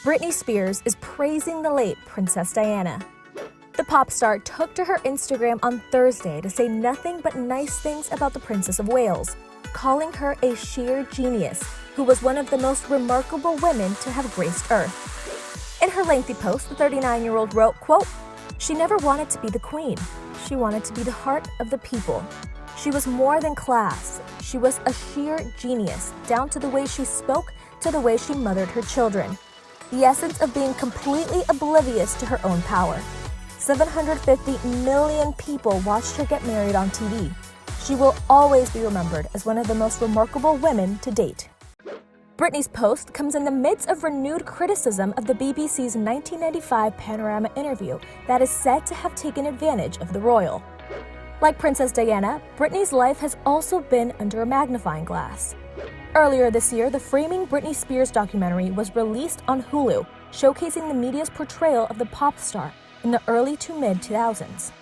Britney Spears is praising the late Princess Diana. The pop star took to her Instagram on Thursday to say nothing but nice things about the Princess of Wales, calling her a sheer genius who was one of the most remarkable women to have graced Earth. In her lengthy post, the 39-year-old wrote, quote, "She never wanted to be the queen. She wanted to be the heart of the people. She was more than class. She was a sheer genius, down to the way she spoke, to the way she mothered her children. The essence of being completely oblivious to her own power. 750 million people watched her get married on TV. She will always be remembered as one of the most remarkable women to date." Britney's post comes in the midst of renewed criticism of the BBC's 1995 Panorama interview that is said to have taken advantage of the royal. Like Princess Diana, Britney's life has also been under a magnifying glass. Earlier this year, the Framing Britney Spears documentary was released on Hulu, showcasing the media's portrayal of the pop star in the early to mid-2000s.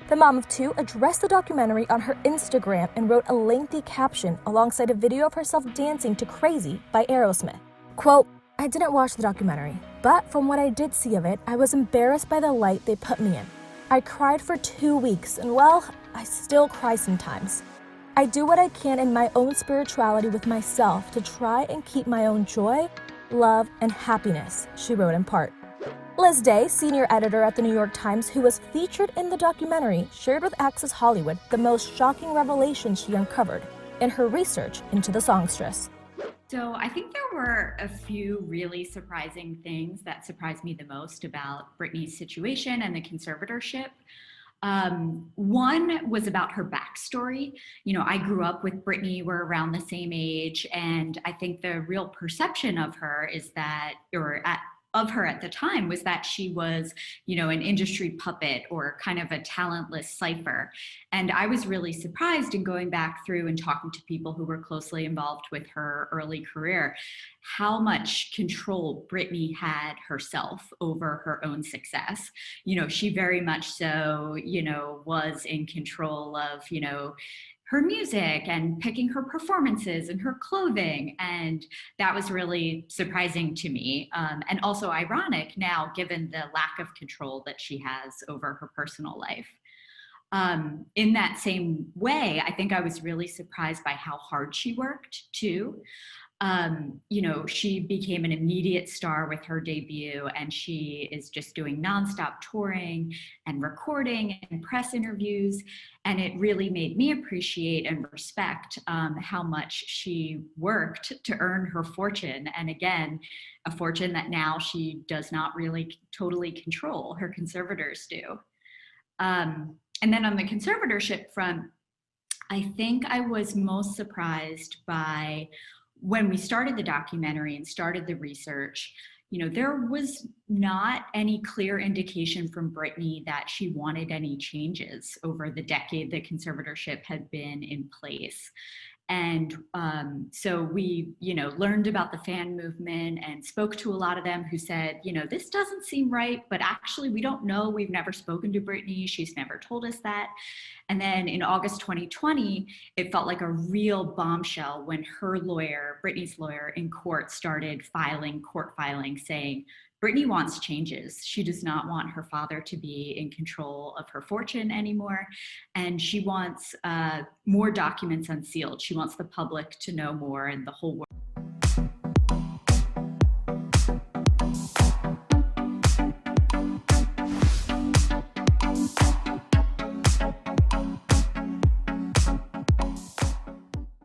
The mom of two addressed the documentary on her Instagram and wrote a lengthy caption alongside a video of herself dancing to Crazy by Aerosmith. Quote, "I didn't watch the documentary, but from what I did see of it, I was embarrassed by the light they put me in. I cried for 2 weeks, and well, I still cry sometimes. I do what I can in my own spirituality with myself to try and keep my own joy, love, and happiness," she wrote in part. Liz Day, senior editor at the New York Times, who was featured in the documentary, shared with Access Hollywood the most shocking revelation she uncovered in her research into the songstress. So I think there were a few really surprising things that surprised me the most about Britney's situation and the conservatorship. One was about her backstory. You know, I grew up with Britney, we're around the same age, and I think the real perception of her is that, of her at the time was that she was, an industry puppet or kind of a talentless cipher. And I was really surprised in going back through and talking to people who were closely involved with her early career, how much control Britney had herself over her own success. She very much so, was in control of, her music and picking her performances and her clothing. And that was really surprising to me. And also ironic now, given the lack of control that she has over her personal life. In that same way, I think I was really surprised by how hard she worked too. She became an immediate star with her debut, and she is just doing nonstop touring and recording and press interviews. And it really made me appreciate and respect how much she worked to earn her fortune. And again, a fortune that now she does not really totally control. Her conservators do. And then on the conservatorship front, I think I was most surprised by when we started the documentary and started the research. There was not any clear indication from Britney that she wanted any changes over the decade that conservatorship had been in place. And so we, learned about the fan movement and spoke to a lot of them who said, this doesn't seem right, but actually we don't know. We've never spoken to Britney. She's never told us that. And then in August 2020, it felt like a real bombshell when her lawyer, Britney's lawyer in court, started court filing saying, Britney wants changes. She does not want her father to be in control of her fortune anymore. And she wants more documents unsealed. She wants the public to know more and the whole world.